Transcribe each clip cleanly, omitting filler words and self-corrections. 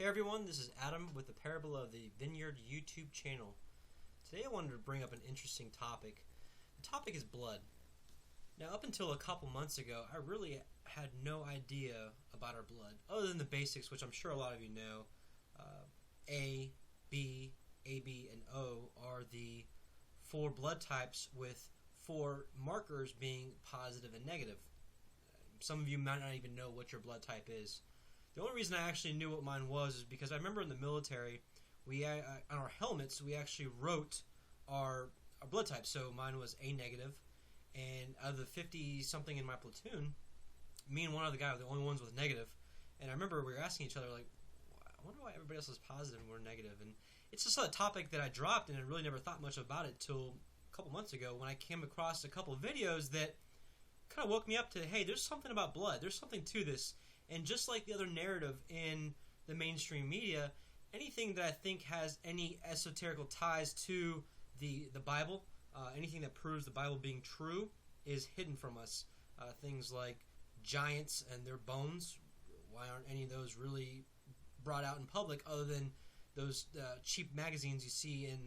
Hey everyone, this is Adam with the Parable of the Vineyard YouTube channel. Today I wanted to bring up an interesting topic. The topic is blood. Now up until a couple months ago, I really had no idea about our blood, other than the basics, which I'm sure a lot of you know. A, B, AB, and O are the four blood types with four markers being positive and negative. Some of you might not even know what your blood type is. The only reason I actually knew what mine was is because I remember in the military, we on our helmets, we actually wrote our blood type. So mine was A negative, and out of the 50-something in my platoon, me and one other guy were the only ones with negative. And I remember we were asking each other, like, I wonder why everybody else is positive and we're negative. And it's just a topic that I dropped, and I really never thought much about it till a couple months ago when I came across a couple of videos that kind of woke me up to, hey, there's something about blood. There's something to this. And just like the other narrative in the mainstream media, anything that I think has any esoterical ties to the Bible, anything that proves the Bible being true, is hidden from us. Things like giants and their bones, why aren't any of those really brought out in public other than those cheap magazines you see in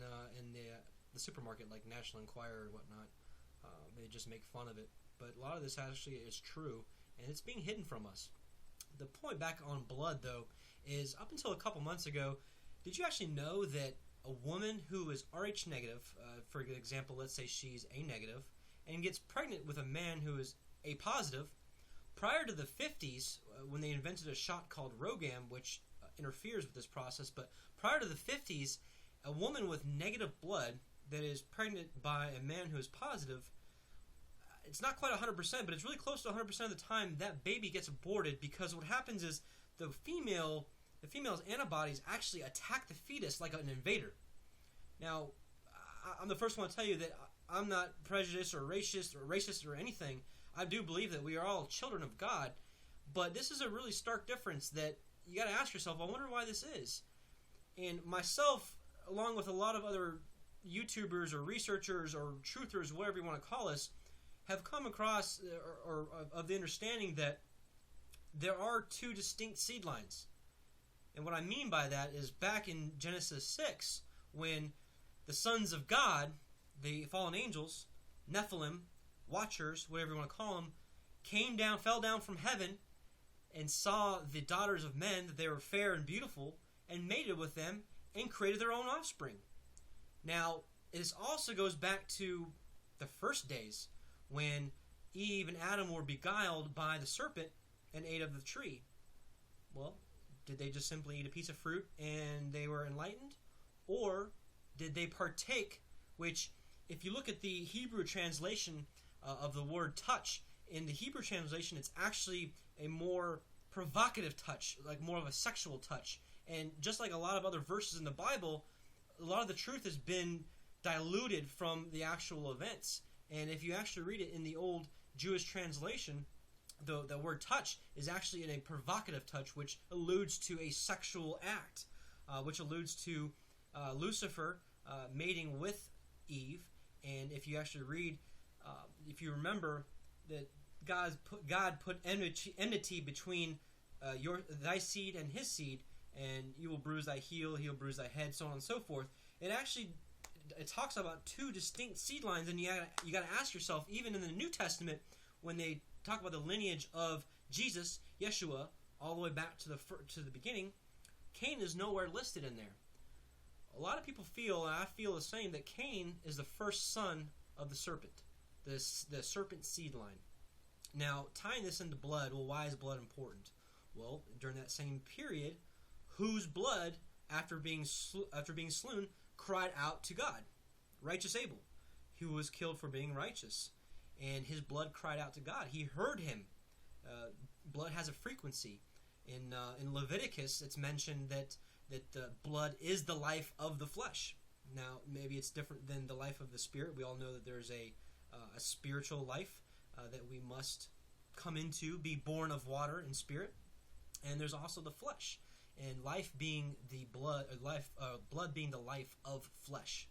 the supermarket, like National Enquirer or whatnot? They just make fun of it. But a lot of this actually is true, and it's being hidden from us. The point back on blood, though, is up until a couple months ago, did you actually know that a woman who is Rh negative, for example, let's say she's A negative, and gets pregnant with a man who is A positive, prior to the 50s, when they invented a shot called Rogam, which interferes with this process, but prior to the 50s, a woman with negative blood that is pregnant by a man who is positive, it's not quite 100%, but it's really close to 100% of the time that baby gets aborted, because what happens is the female's antibodies actually attack the fetus like an invader. Now, I'm the first one to tell you that I'm not prejudiced or racist or anything. I do believe that we are all children of God, but this is a really stark difference that you got to ask yourself, I wonder why this is. And myself, along with a lot of other YouTubers or researchers or truthers, whatever you want to call us, have come across or of the understanding that there are two distinct seed lines. And what I mean by that is back in Genesis 6, when the sons of God, the fallen angels, Nephilim, Watchers, whatever you want to call them, fell down from heaven and saw the daughters of men, that they were fair and beautiful, and mated with them and created their own offspring. Now, this also goes back to the first days, when Eve and Adam were beguiled by the serpent and ate of the tree. Well, did they just simply eat a piece of fruit and they were enlightened? Or did they partake, which, if you look at the Hebrew translation of the word touch, in the Hebrew translation it's actually a more provocative touch, like more of a sexual touch. And just like a lot of other verses in the Bible, a lot of the truth has been diluted from the actual events. And if you actually read it in the old Jewish translation, the word touch is actually in a provocative touch, which alludes to a sexual act, which alludes to Lucifer mating with Eve. And if you actually read, if you remember that God put enmity between thy seed and his seed, and you will bruise thy heel, he will bruise thy head, so on and so forth. It talks about two distinct seed lines, and you got to ask yourself, even in the New Testament, when they talk about the lineage of Jesus, Yeshua, all the way back to the beginning, Cain is nowhere listed in there. A lot of people feel, and I feel the same, that Cain is the first son of the serpent, the serpent seed line. Now, tying this into blood, well, why is blood important? Well, during that same period, whose blood, after being slain, cried out to God? Righteous Abel, who was killed for being righteous, and his blood cried out to God. He heard him. Blood has a frequency. In Leviticus, it's mentioned that the blood is the life of the flesh. Now, maybe it's different than the life of the spirit. We all know that there's a spiritual life that we must come into, be born of water and spirit, and there's also the flesh. And life being the blood, blood being the life of flesh,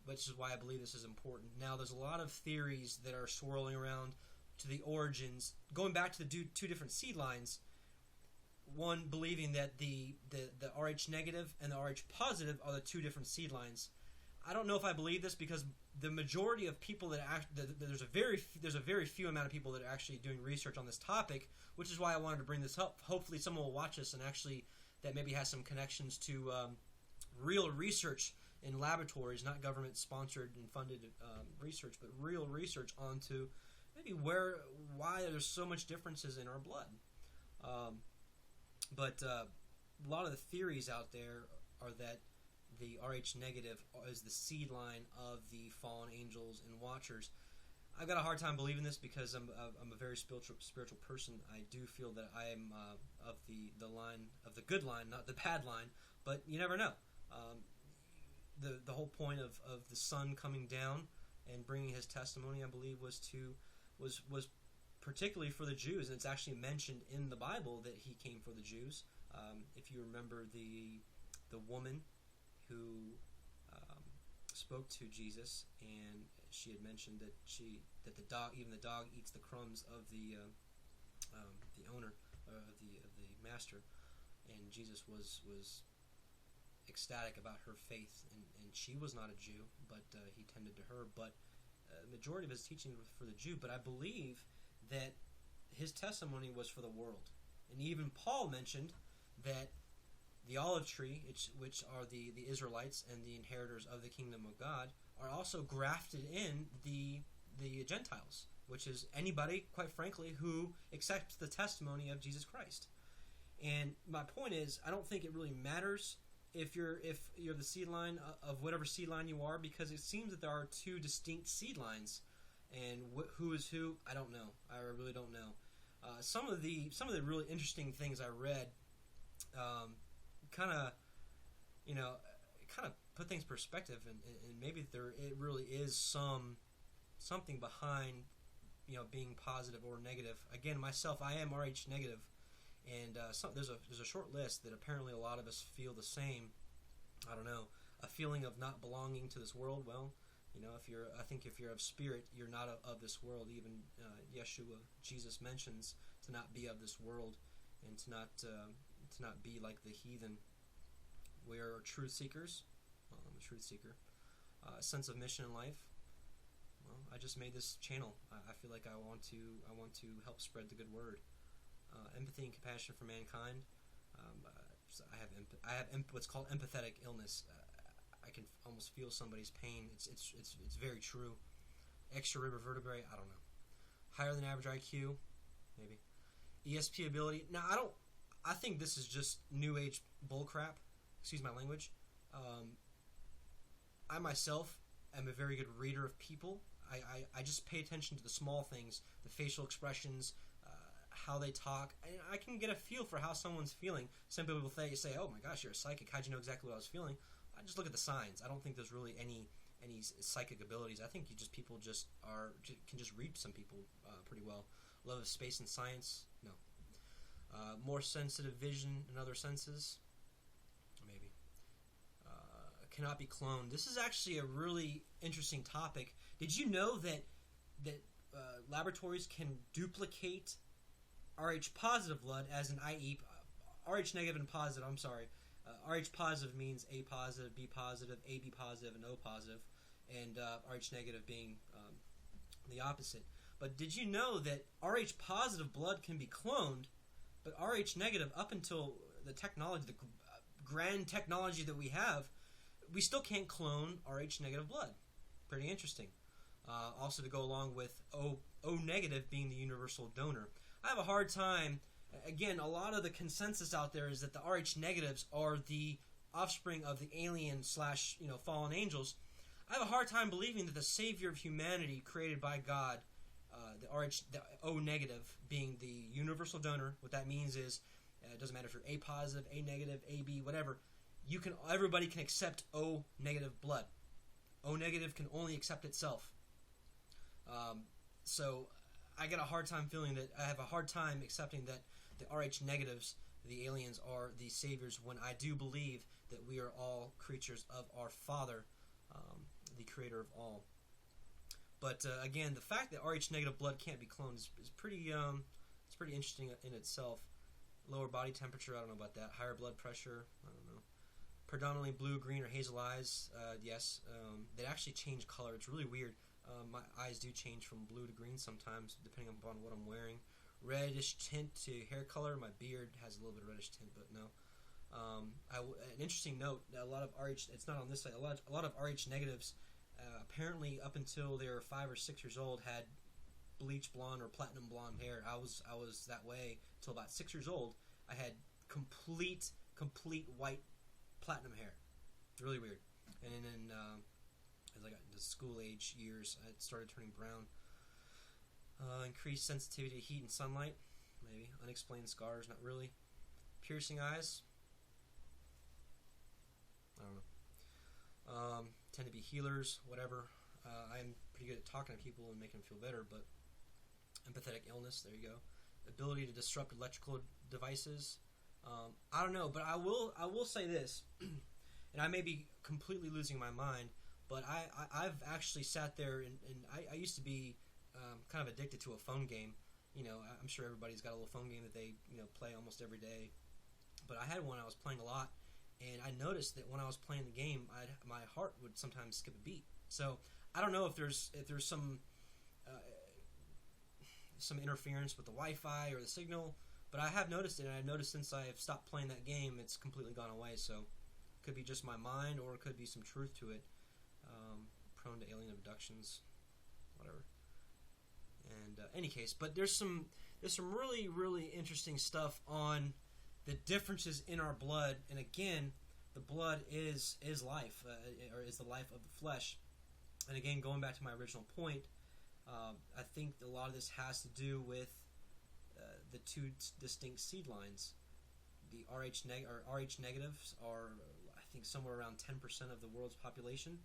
which is why I believe this is important. Now, there's a lot of theories that are swirling around to the origins, going back to the two different seed lines. one believing that the Rh negative and the Rh positive are the two different seed lines. I don't know if I believe this, because the majority of people there's a very few amount of people that are actually doing research on this topic, which is why I wanted to bring this up. Hopefully someone will watch this and actually that maybe has some connections to real research in laboratories, not government sponsored and funded research, but real research onto maybe why there's so much differences in our blood. But a lot of the theories out there are that the Rh negative is the seed line of the fallen angels and watchers. I've got a hard time believing this because I'm a very spiritual person. I do feel that I am of the line of the good line, not the bad line. But you never know. The whole point of the Son coming down and bringing his testimony, I believe, was particularly for the Jews, and it's actually mentioned in the Bible that he came for the Jews. If you remember the woman who spoke to Jesus, and she had mentioned that the dog eats the crumbs of the owner of the master, and Jesus was ecstatic about her faith, and she was not a Jew, but he tended to her. But the majority of his teaching was for the Jew. But I believe that his testimony was for the world, and even Paul mentioned that the olive tree, which are the Israelites and the inheritors of the kingdom of God, are also grafted in the Gentiles, which is anybody, quite frankly, who accepts the testimony of Jesus Christ. And my point is, I don't think it really matters if you're the seed line of whatever seed line you are, because it seems that there are two distinct seed lines, and who is who, I don't know. I really don't know. Some of the really interesting things I read, kind of put things in perspective, and maybe it really is something behind being positive or negative. Again, myself, I am Rh negative. And there's a short list that apparently a lot of us feel the same. I don't know, a feeling of not belonging to this world. Well, I think if you're of spirit, you're not of this world. Even Jesus mentions to not be of this world, and to not be like the heathen. We are truth seekers. Well, I'm a truth seeker. A sense of mission in life. Well, I just made this channel. I feel like I want to help spread the good word. Empathy and compassion for mankind. I have what's called empathetic illness. I can almost feel somebody's pain. It's very true. Extra ribber vertebrae. I don't know. Higher than average IQ, maybe. ESP ability. Now I think this is just new age bullcrap. Excuse my language. I myself am a very good reader of people. I just pay attention to the small things, the facial expressions, how they talk, and I can get a feel for how someone's feeling. Some people will say, "Oh my gosh, you're a psychic. How'd you know exactly what I was feeling?" I just look at the signs. I don't think there's really any psychic abilities. I think people can just read some people pretty well. Love of space and science, no. More sensitive vision and other senses, maybe. Cannot be cloned. This is actually a really interesting topic. Did you know that laboratories can duplicate Rh positive blood as an IE, Rh negative and positive, I'm sorry. Rh positive means A positive, B positive, AB positive, and O positive, and Rh negative being the opposite. But did you know that Rh positive blood can be cloned, but Rh negative, up until the technology, the grand technology that we have, we still can't clone Rh negative blood. Pretty interesting. Also to go along with O negative being the universal donor. I have a hard time, again, a lot of the consensus out there is that the Rh negatives are the offspring of the alien / fallen angels. I have a hard time believing that the savior of humanity created by God, the O negative being the universal donor, what that means is, it doesn't matter if you're A positive, A negative, AB, whatever, everybody can accept O negative blood. O negative can only accept itself. So I get a hard time I have a hard time accepting that the Rh negatives, the aliens, are the saviors, when I do believe that we are all creatures of our Father, the creator of all. But again, the fact that Rh negative blood can't be cloned is pretty interesting in itself. Lower body temperature, I don't know about that. Higher blood pressure, I don't know. Predominantly blue, green, or hazel eyes, yes. They actually change color. It's really weird. My eyes do change from blue to green sometimes, depending upon what I'm wearing. Reddish tint to hair color. My beard has a little bit of reddish tint, but no. An interesting note: a lot of RH. It's not on this side. A lot of RH negatives, apparently, up until they were 5 or 6 years old, had bleach blonde or platinum blonde hair. I was that way till about 6 years old. I had complete white platinum hair. Really weird. And then as I got into school age years, it started turning brown. Increased sensitivity to heat and sunlight, maybe. Unexplained scars, not really. Piercing eyes, I don't know. Tend to be healers, whatever. I'm pretty good at talking to people and making them feel better, but empathetic illness, there you go. Ability to disrupt electrical devices. I don't know, but I will say this, and I may be completely losing my mind, but I've actually sat there and I used to be kind of addicted to a phone game. You know, I'm sure everybody's got a little phone game that they play almost every day. But I had one I was playing a lot, and I noticed that when I was playing the game, my heart would sometimes skip a beat. So I don't know if there's some interference with the Wi-Fi or the signal, but I have noticed it, and I've noticed since I have stopped playing that game, it's completely gone away. So it could be just my mind, or it could be some truth to it. Prone to alien abductions, whatever. And any case, but there's some really, really interesting stuff on the differences in our blood. And again, the blood is life, or is the life of the flesh. And again, going back to my original point, I think a lot of this has to do with the two distinct seed lines. The RH negatives are, I think, somewhere around 10% of the world's population.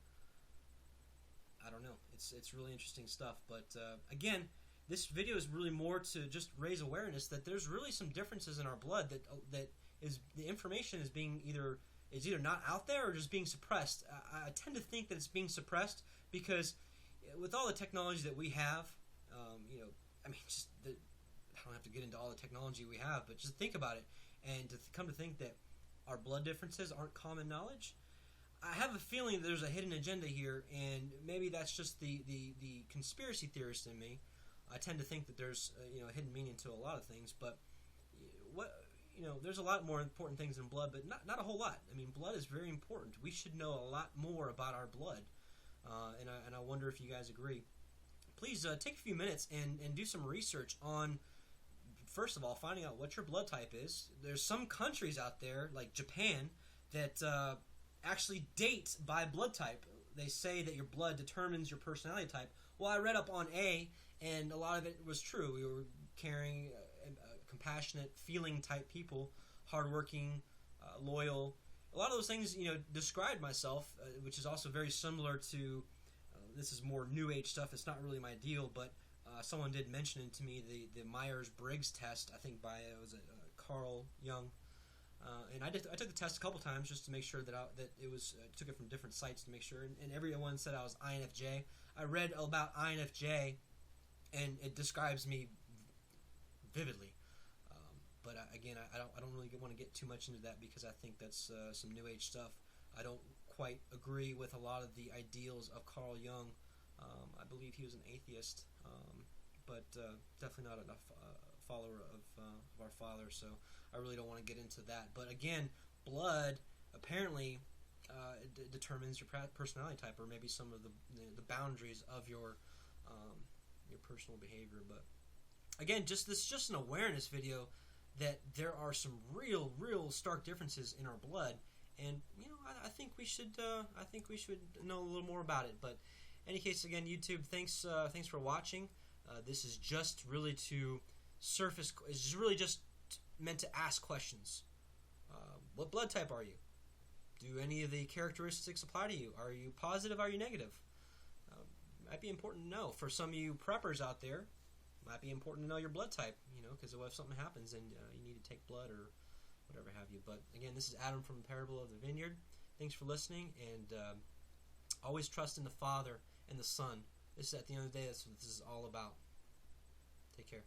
I don't know. It's really interesting stuff. But again, this video is really more to just raise awareness that there's really some differences in our blood that is the information is either not out there or just being suppressed. I tend to think that it's being suppressed because with all the technology that we have, I don't have to get into all the technology we have, but just think about it, and to come to think that our blood differences aren't common knowledge. I have a feeling that there's a hidden agenda here, and maybe that's just the conspiracy theorist in me. I tend to think that there's a hidden meaning to a lot of things, but there's a lot more important things in blood, but not a whole lot. I mean, blood is very important. We should know a lot more about our blood, and I wonder if you guys agree. Please take a few minutes and do some research on, first of all, finding out what your blood type is. There's some countries out there, like Japan, that actually date by blood type. They say that your blood determines your personality type. Well, I read up on A, and a lot of it was true. We were caring, compassionate, feeling type people, hardworking, loyal. A lot of those things, described myself, which is also very similar to, this is more New Age stuff. It's not really my deal, but someone did mention it to me, the Myers-Briggs test, I think by, Carl Jung. And I took the test a couple times just to make sure that it was took it from different sites to make sure, and everyone said I was INFJ. I read about INFJ, and it describes me vividly. But again, I don't really want to get too much into that because I think that's some New Age stuff. I don't quite agree with a lot of the ideals of Carl Jung. I believe he was an atheist, but definitely not enough follower of our Father, so I really don't want to get into that. But again, blood apparently determines your personality type, or maybe some of the boundaries of your personal behavior. But again, this is just an awareness video that there are some real stark differences in our blood, and I think we should know a little more about it. But in any case, again, YouTube, thanks for watching. This is just really to surface. It's really just meant to ask questions. What blood type are you? Do any of the characteristics apply to you? Are you positive? Are you negative? Might be important to know. For some of you preppers out there, might be important to know your blood type, because what if something happens and you need to take blood or whatever have you. But again, this is Adam from the Parable of the Vineyard. Thanks for listening, and always trust in the Father and the Son. This is, at the end of the day, that's what this is all about. Take care.